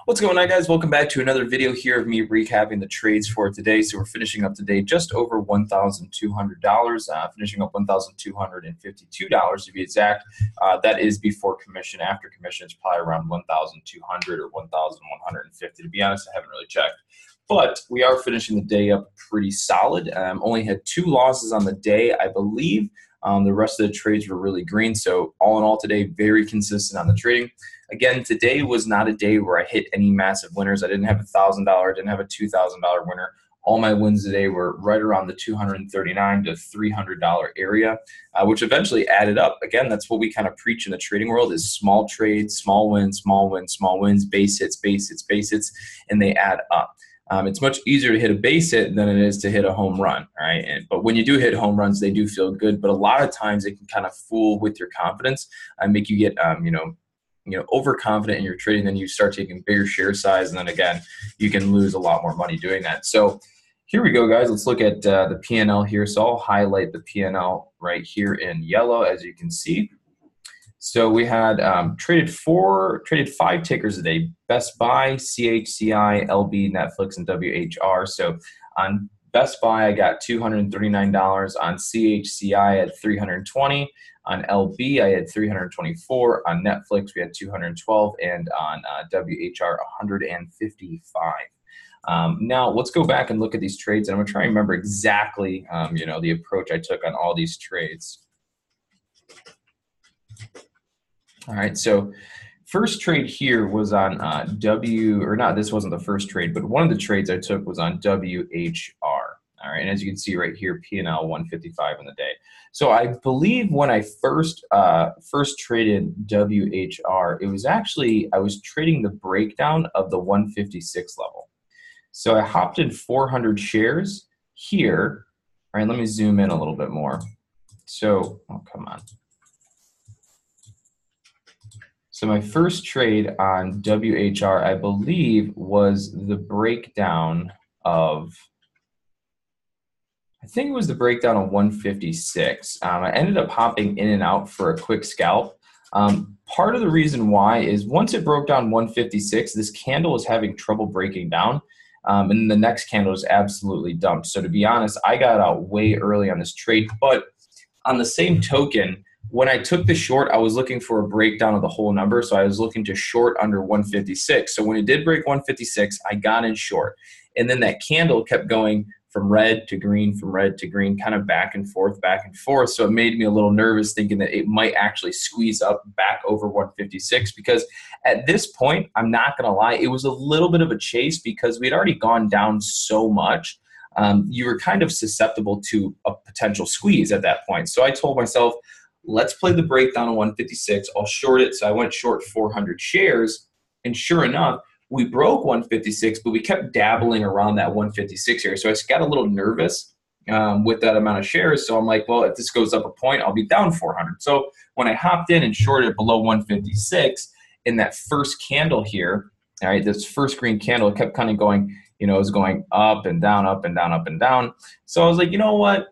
What's going on, guys? Welcome back to another video here of me recapping the trades for today. So we're finishing up today just over $1,200, finishing up $1,252 to be exact. That is before commission. After commission, it's probably around 1,200 or 1,150. To be honest, I haven't really checked. But we are finishing the day up pretty solid. Only had 2 losses on the day, I believe. The rest of the trades were really green. So all in all today, very consistent on the trading. Again, today was not a day where I hit any massive winners. I didn't have $1,000, didn't have a $2,000 winner. All my wins today were right around the $239 to $300 area, which eventually added up. Again, that's what we kind of preach in the trading world is small trades, small wins, small wins, small wins, base hits, base hits, base hits, and they add up. It's much easier to hit a base hit than it is to hit a home run, right? But when you do hit home runs, they do feel good. But a lot of times it can kind of fool with your confidence and make you get, overconfident in your trading. Then you start taking bigger share size, and then again, you can lose a lot more money doing that. So here we go, guys. Let's look at the P&L here. So I'll highlight the P&L right here in yellow, as you can see. So we had traded 5 tickers a day: Best Buy, CHCI, LB, Netflix, and WHR. So on Best Buy, I got $239. On CHCI, I had $320. On LB, I had $324. On Netflix, we had $212, and on WHR, $155. Now let's go back and look at these trades, and I'm gonna try and remember exactly, the approach I took on all these trades. All right, so first trade here was on this wasn't the first trade, but one of the trades I took was on WHR. All right, and as you can see right here, P&L 155 in the day. So I believe when I first traded WHR, it was actually, I was trading the breakdown of the 156 level. So I hopped in 400 shares here. All right, let me zoom in a little bit more. So, oh, come on. So my first trade on WHR, I believe, was the breakdown of, I think it was the breakdown of 156. I ended up hopping in and out for a quick scalp. Part of the reason why is once it broke down 156, this candle was having trouble breaking down. And the next candle is absolutely dumped. So to be honest, I got out way early on this trade. But on the same token, when I took the short, I was looking for a breakdown of the whole number. So I was looking to short under 156. So when it did break 156, I got in short. And then that candle kept going from red to green, kind of back and forth, back and forth. So it made me a little nervous thinking that it might actually squeeze up back over 156, because at this point, I'm not going to lie, it was a little bit of a chase because we had already gone down so much. You were kind of susceptible to a potential squeeze at that point. So I told myself, let's play the breakdown of 156. I'll short it. So I went short 400 shares. And sure enough, we broke 156, but we kept dabbling around that 156 area. So I got a little nervous with that amount of shares. So I'm like, well, if this goes up a point, I'll be down 400. So when I hopped in and shorted below 156 in that first candle here, all right, this first green candle kept kind of going, it was going up and down, up and down, up and down. So I was like, you know what?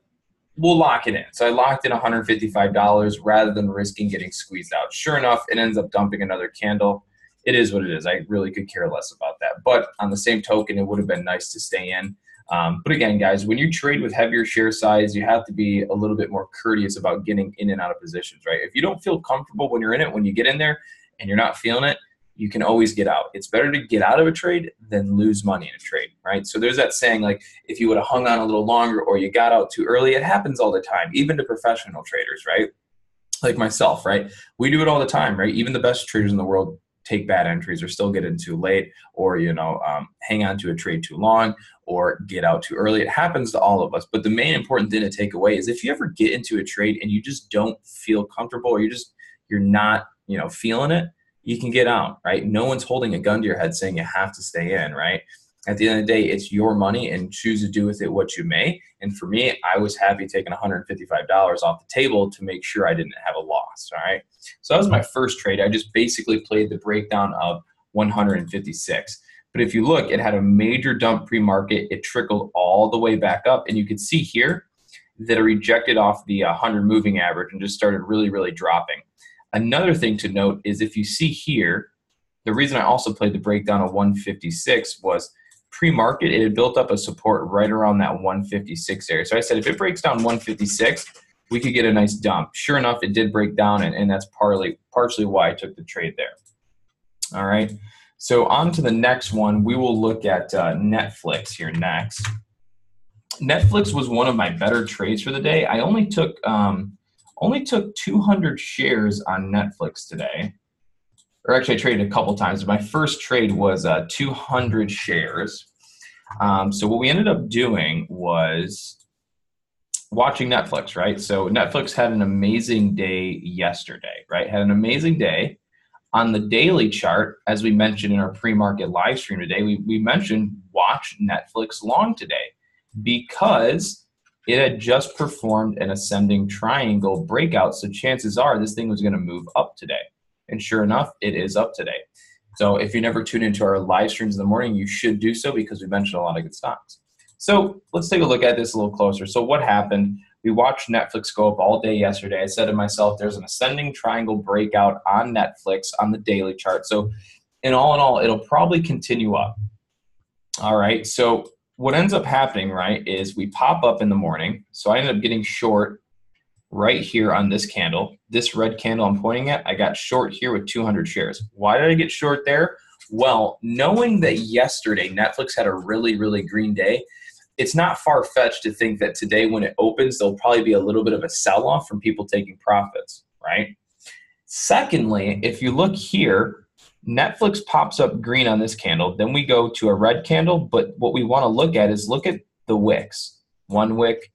We'll lock it in. So I locked in $155 rather than risking getting squeezed out. Sure enough, it ends up dumping another candle. It is what it is. I really could care less about that. But on the same token, it would have been nice to stay in. But again, guys, when you trade with heavier share size, you have to be a little bit more courteous about getting in and out of positions, right? If you don't feel comfortable when you're in it, when you get in there and you're not feeling it, you can always get out. It's better to get out of a trade than lose money in a trade, right? So there's that saying, like, if you would have hung on a little longer or you got out too early, it happens all the time, even to professional traders, right? Like myself, right? We do it all the time, right? Even the best traders in the world take bad entries or still get in too late, or, hang on to a trade too long or get out too early. It happens to all of us. But the main important thing to take away is if you ever get into a trade and you just don't feel comfortable or you're not, feeling it, you can get out, right? No one's holding a gun to your head saying you have to stay in, right? At the end of the day, it's your money and choose to do with it what you may. And for me, I was happy taking $155 off the table to make sure I didn't have a loss, all right? So that was my first trade. I just basically played the breakdown of 156. But if you look, it had a major dump pre-market. It trickled all the way back up. And you can see here that it rejected off the 100 moving average and just started really, really dropping. Another thing to note is if you see here, the reason I also played the breakdown of 156 was pre-market, it had built up a support right around that 156 area. So I said, if it breaks down 156, we could get a nice dump. Sure enough, it did break down, and that's partially why I took the trade there. All right. So on to the next one. We will look at Netflix here next. Netflix was one of my better trades for the day. I only took 200 shares on Netflix today. Or actually, I traded a couple times. My first trade was 200 shares. So what we ended up doing was watching Netflix, right? So Netflix had an amazing day yesterday, right? Had an amazing day. On the daily chart, as we mentioned in our pre-market live stream today, we mentioned watch Netflix long today because it had just performed an ascending triangle breakout. So chances are this thing was going to move up today. And sure enough, it is up today. So if you never tune into our live streams in the morning, you should do so because we mentioned a lot of good stocks. So let's take a look at this a little closer. So what happened? We watched Netflix go up all day yesterday. I said to myself, there's an ascending triangle breakout on Netflix on the daily chart. So in all, it'll probably continue up. All right. So what ends up happening, right, is we pop up in the morning. So I ended up getting short right here on this candle. This red candle I'm pointing at, I got short here with 200 shares. Why did I get short there? Well, knowing that yesterday Netflix had a really, really green day, it's not far-fetched to think that today when it opens, there'll probably be a little bit of a sell-off from people taking profits, right? Secondly, if you look here, Netflix pops up green on this candle. Then we go to a red candle, but what we want to look at is look at the wicks. 1 wick,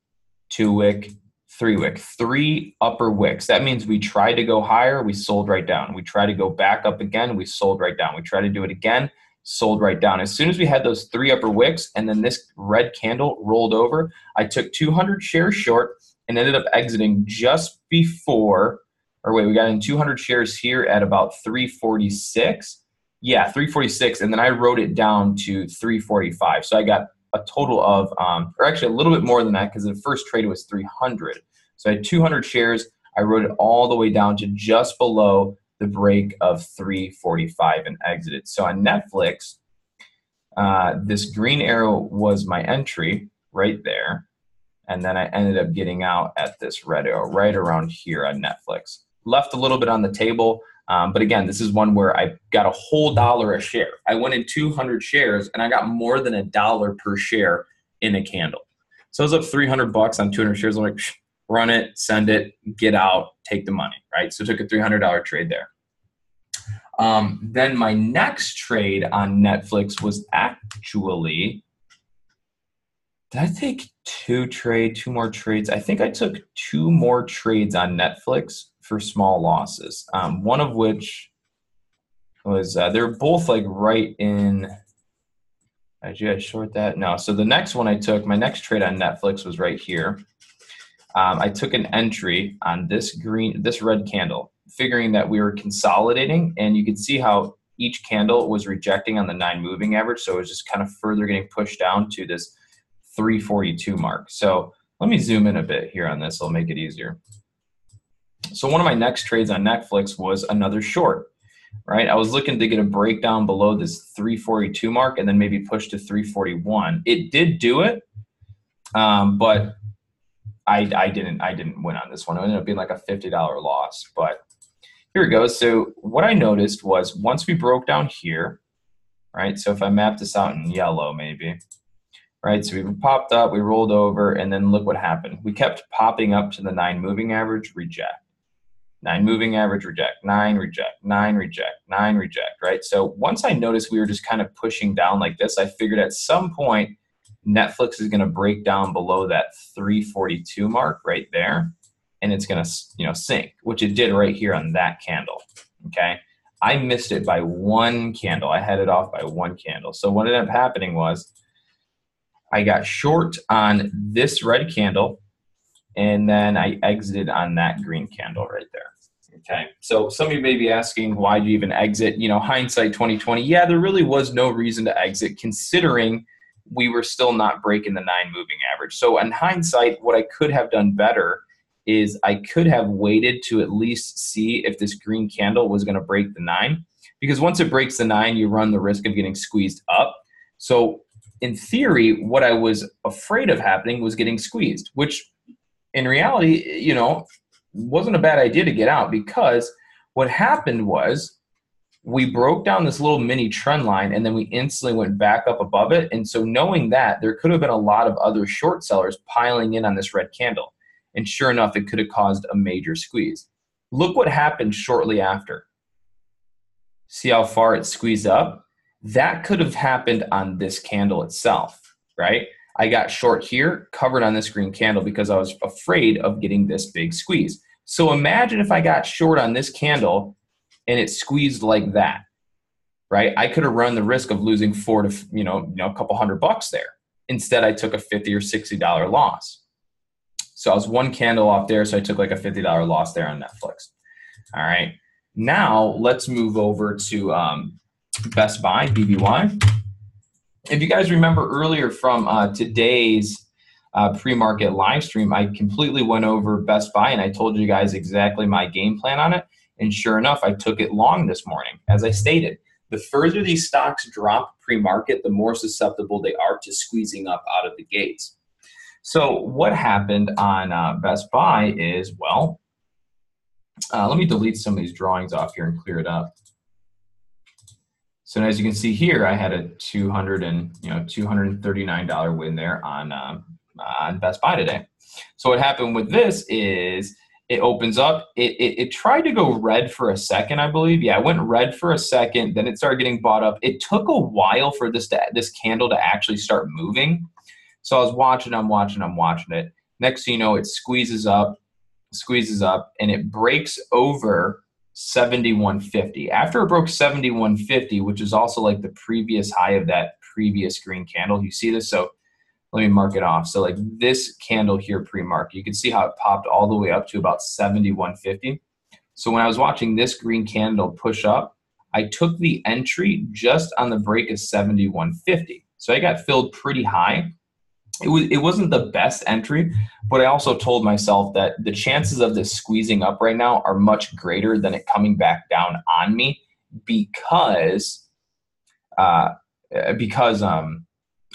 2 wick, 3 wick, 3 upper wicks. That means we tried to go higher, we sold right down. We tried to go back up again, we sold right down. We tried to do it again, sold right down. As soon as we had those 3 upper wicks and then this red candle rolled over, I took 200 shares short and ended up exiting just before, or wait, we got in 200 shares here at about 346. Yeah, 346, and then I wrote it down to 345. So I got a total of, or actually a little bit more than that because the first trade was 300. So I had 200 shares. I wrote it all the way down to just below the break of 345 and exited. So on Netflix, this green arrow was my entry right there. And then I ended up getting out at this red arrow right around here on Netflix. Left a little bit on the table. But again, this is one where I got a whole $1 a share. I went in 200 shares and I got more than $1 per share in a candle. So I was up $300 on 200 shares. I'm like, run it, send it, get out, take the money, right? So I took a $300 trade there. Then my next trade on Netflix was actually, did I take two more trades? I think I took 2 more trades on Netflix for small losses. One of which was, they're both like right in, did I short that? No. So the next one I took, my next trade on Netflix was right here. I took an entry on this red candle, figuring that we were consolidating, and you could see how each candle was rejecting on the 9 moving average. So it was just kind of further getting pushed down to this 342 mark. So let me zoom in a bit here on this. It'll make it easier. So one of my next trades on Netflix was another short, right? I was looking to get a breakdown below this 342 mark and then maybe push to 341. It did do it, but I didn't win on this one. It ended up being like a $50 loss, but here it goes. So what I noticed was once we broke down here, right? So if I map this out in yellow maybe, right? So we popped up, we rolled over, and then look what happened. We kept popping up to the 9 moving average, reject. 9 moving average, reject. 9, reject. 9, reject. 9, reject, right? So once I noticed we were just kind of pushing down like this, I figured at some point Netflix is going to break down below that 342 mark right there, and it's going to, sink, which it did right here on that candle, okay? I missed it by 1 candle. I had it off by 1 candle. So what ended up happening was I got short on this red candle, and then I exited on that green candle right there. Okay, so some of you may be asking, why do you even exit? Hindsight 2020, yeah, there really was no reason to exit considering we were still not breaking the 9 moving average. So in hindsight, what I could have done better is I could have waited to at least see if this green candle was going to break the 9. because once it breaks the 9, you run the risk of getting squeezed up. So in theory, what I was afraid of happening was getting squeezed, which in reality, you know, wasn't a bad idea to get out, because what happened was we broke down this little mini trend line and then we instantly went back up above it. And so knowing that, there could have been a lot of other short sellers piling in on this red candle. And sure enough, it could have caused a major squeeze. Look what happened shortly after. See how far it squeezed up? That could have happened on this candle itself, right? I got short here, covered on this green candle because I was afraid of getting this big squeeze. So imagine if I got short on this candle and it squeezed like that, right? I could have run the risk of losing a couple $100 there. Instead, I took a $50 or $60 loss. So I was one candle off there, so I took like a $50 loss there on Netflix. All right. Now let's move over to Best Buy, BBY. If you guys remember earlier from today's pre-market live stream, I completely went over Best Buy and I told you guys exactly my game plan on it. And sure enough, I took it long this morning. As I stated, the further these stocks drop pre-market, the more susceptible they are to squeezing up out of the gates. So what happened on Best Buy is, well, let me delete some of these drawings off here and clear it up. So as you can see here, I had a $239 win there on Best Buy today. So what happened with this is it opens up. It tried to go red for a second, I believe. Yeah, it went red for a second. Then it started getting bought up. It took a while for this candle to actually start moving. So I was watching, I'm watching it. Next thing you know, it squeezes up, and it breaks over 71.50. After it broke 71.50, which is also like the previous high of that previous green candle, you see this? So let me mark it off. So like this candle here pre-market, you can see how it popped all the way up to about 71.50. So when I was watching this green candle push up, I took the entry just on the break of 71.50. So I got filled pretty high. It wasn't the best entry, but I also told myself that the chances of this squeezing up right now are much greater than it coming back down on me because we're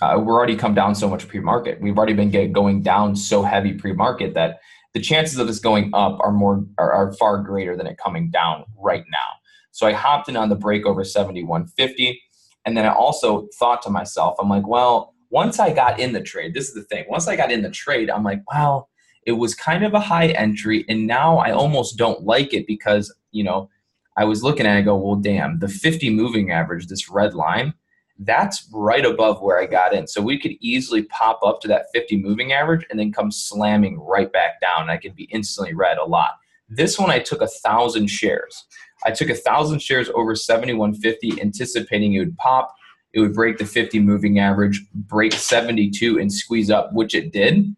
already come down so much pre-market. We've already been going down so heavy pre-market that the chances of this going up are far greater than it coming down right now. So I hopped in on the break over 71.50, and then I also thought to myself, I'm like, well, once I got in the trade, this is the thing. Once I got in the trade, I'm like, wow, it was kind of a high entry, and now I almost don't like it because, you know, I was looking at it and go, well, damn, the 50 moving average, this red line, that's right above where I got in. So we could easily pop up to that 50 moving average and then come slamming right back down. I could be instantly red a lot. This one, I took 1,000 shares. I took 1,000 shares over 71.50, anticipating it would pop. It would break the 50 moving average, break 72 and squeeze up, which it did.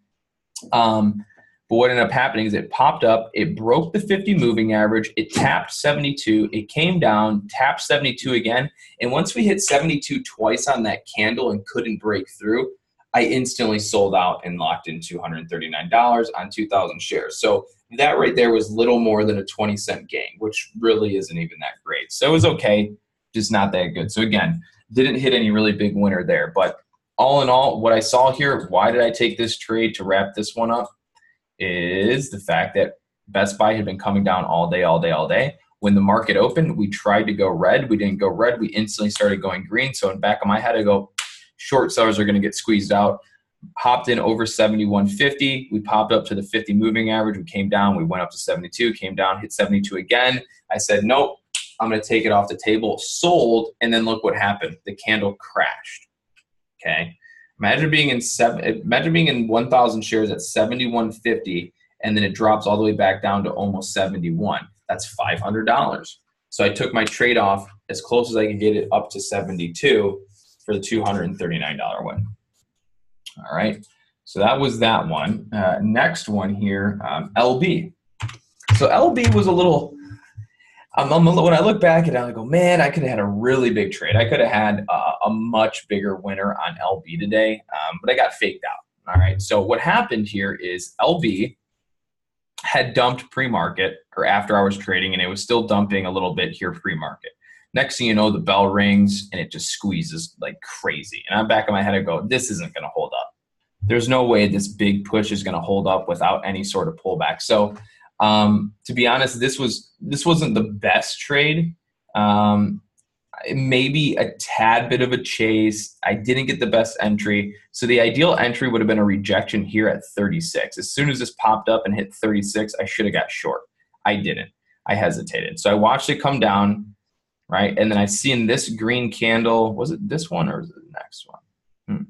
But what ended up happening is it popped up, it broke the 50 moving average, it tapped 72, it came down, tapped 72 again, and once we hit 72 twice on that candle and couldn't break through, I instantly sold out and locked in $239 on 2,000 shares. So that right there was little more than a 20-cent gain, which really isn't even that great. So it was okay, just not that good. So again, didn't hit any really big winner there. But all in all, what I saw here, why did I take this trade to wrap this one up, is the fact that Best Buy had been coming down all day. When the market opened, we tried to go red. We didn't go red. We instantly started going green. So in the back of my head, I go, short sellers are going to get squeezed out. Hopped in over 71.50. We popped up to the 50 moving average. We came down. We went up to 72, came down, hit 72 again. I said, nope, I'm going to take it off the table. Sold, and then look what happened. The candle crashed. Okay. Imagine being in 1,000 shares at 71.50, and then it drops all the way back down to almost 71. That's $500. So I took my trade off as close as I could get it up to 72 for the $239 win. All right. So that was that one. Next one here, LB. So LB was a little. When I look back at it, I go, man, I could have had a really big trade. I could have had a much bigger winner on LB today, but I got faked out. All right. So what happened here is LB had dumped pre-market or after I was trading, and it was still dumping a little bit here pre-market. Next thing you know, the bell rings and it just squeezes like crazy. And I'm back in my head, I go, this isn't going to hold up. There's no way this big push is going to hold up without any sort of pullback. So to be honest, this wasn't the best trade. Maybe a tad bit of a chase. I didn't get the best entry. So the ideal entry would have been a rejection here at 36. As soon as this popped up and hit 36, I should have got short. I didn't. I hesitated. So I watched it come down, right? And then I seen this green candle. Was it this one or was it the next one?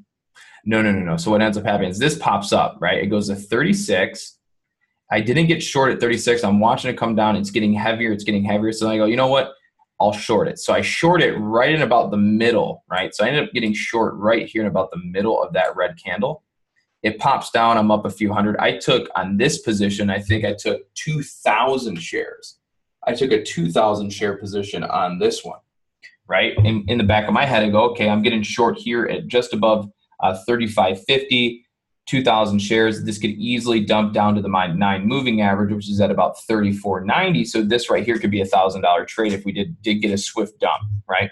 No. So what ends up happening is this pops up, right? It goes to 36. I didn't get short at 36. I'm watching it come down. It's getting heavier. It's getting heavier. So I go, you know what? I'll short it. So I short it right in about the middle, right? So I ended up getting short right here in about the middle of that red candle. It pops down. I'm up a few hundred. I took on this position, I think I took 2,000 shares. I took a 2,000 share position on this one, right? In the back of my head, I go, okay, I'm getting short here at just above 35.50. 2,000 shares. This could easily dump down to the 9 moving average, which is at about 34.90. So this right here could be a $1,000 trade if we did get a swift dump, right?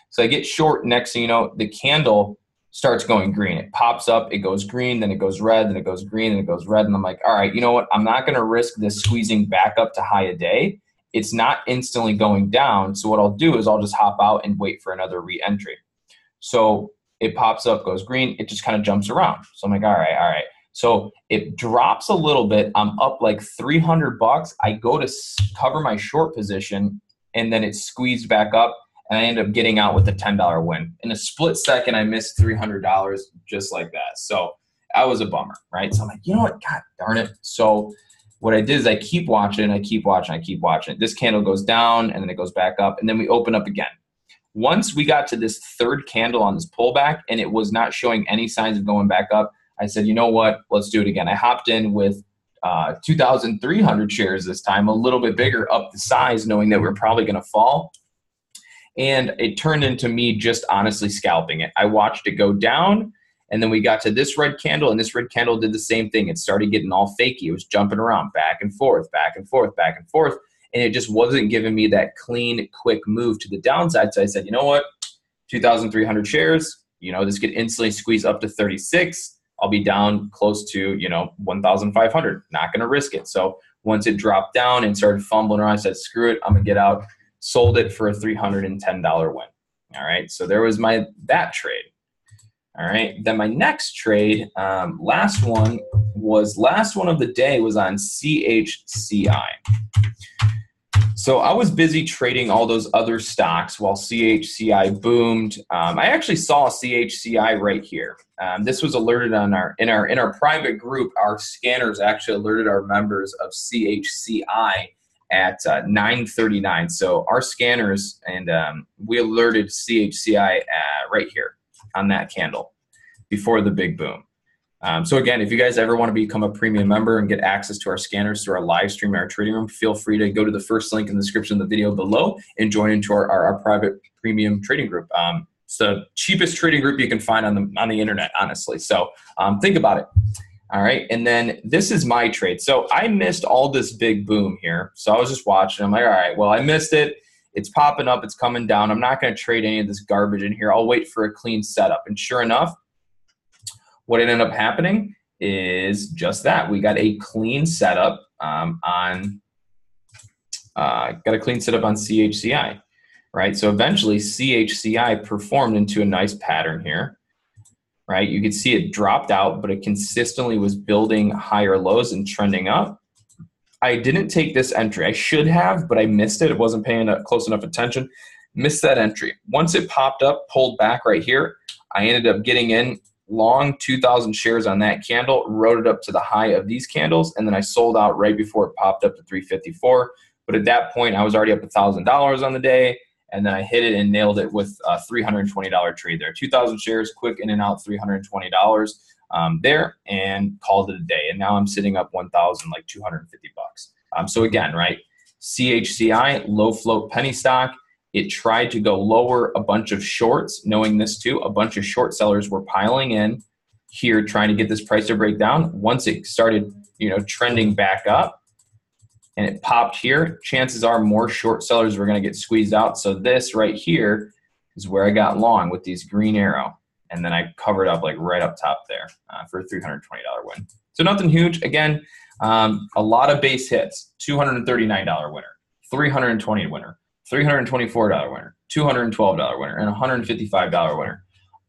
So I get short. Next thing you know, the candle starts going green. It pops up, it goes green, then it goes red, then it goes green, and it goes red. And I'm like, all right, you know what? I'm not going to risk this squeezing back up to high a day. It's not instantly going down. So what I'll do is I'll just hop out and wait for another re-entry. So it pops up, goes green, it just kind of jumps around. So I'm like, all right. So it drops a little bit. I'm up like $300. I go to cover my short position, and then it squeezed back up, and I end up getting out with a $10 win. In a split second, I missed $300 just like that. So that was a bummer, right? So I'm like, you know what? God darn it. So what I did is I keep watching. This candle goes down, and then it goes back up, and then we open up again. Once we got to this third candle on this pullback and it was not showing any signs of going back up, I said, you know what, let's do it again. I hopped in with 2,300 shares this time, a little bit bigger up the size, knowing that we're probably going to fall. And it turned into me just honestly scalping it. I watched it go down, and then we got to this red candle, and this red candle did the same thing. It started getting all fakey. It was jumping around back and forth, back and forth, back and forth. And it just wasn't giving me that clean, quick move to the downside. So I said, you know what, 2,300 shares, this could instantly squeeze up to 36. I'll be down close to, 1,500. Not going to risk it. So once it dropped down and started fumbling around, I said, screw it, I'm going to get out. Sold it for a $310 win. All right, so there was that trade. All right, then my next trade, last one of the day was on CHCI. So I was busy trading all those other stocks while CHCI boomed. I actually saw CHCI right here. This was alerted on in our private group. Our scanners actually alerted our members of CHCI at 9:39. So our scanners and we alerted CHCI right here on that candle before the big boom. So again, if you guys ever want to become a premium member and get access to our scanners through our live stream and our trading room, feel free to go to the first link in the description of the video below and join into our private premium trading group. It's the cheapest trading group you can find on the internet, honestly. So think about it. All right, and then this is my trade. So I missed all this big boom here. So I was just watching. I'm like, all right, well, I missed it. It's popping up. It's coming down. I'm not going to trade any of this garbage in here. I'll wait for a clean setup. And sure enough, what ended up happening is just that. We got a clean setup on CHCI, right? So eventually CHCI performed into a nice pattern here, right? You could see it dropped out, but it consistently was building higher lows and trending up. I didn't take this entry. I should have, but I missed it. It wasn't paying close enough attention. Missed that entry. Once it popped up, pulled back right here, I ended up getting in long 2,000 shares on that candle, rode it up to the high of these candles, and then I sold out right before it popped up to 354. But at that point, I was already up $1,000 on the day, and then I hit it and nailed it with a $320 trade there. 2,000 shares, quick in and out, $320 there, and called it a day. And now I'm sitting up 1,000, like $250. So again, right, CHCI, low float penny stock. It tried to go lower, a bunch of shorts, knowing this too, a bunch of short sellers were piling in here trying to get this price to break down. Once it started, trending back up, and it popped here, chances are more short sellers were going to get squeezed out. So this right here is where I got long with these green arrow. And then I covered up like right up top there for a $320 win. So nothing huge. Again, a lot of base hits, $239 winner, $320 winner, $324 winner, $212 winner, and $155 winner.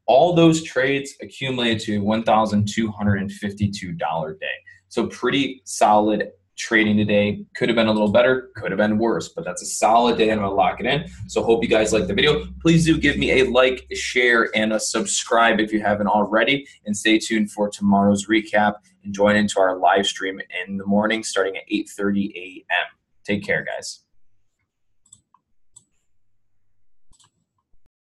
All those trades accumulated to $1,252 day. So pretty solid trading today. Could have been a little better, could have been worse, but that's a solid day. I'm going to lock it in. So hope you guys liked the video. Please do give me a like, a share, and a subscribe if you haven't already. And stay tuned for tomorrow's recap and join into our live stream in the morning starting at 8:30 a.m. Take care, guys.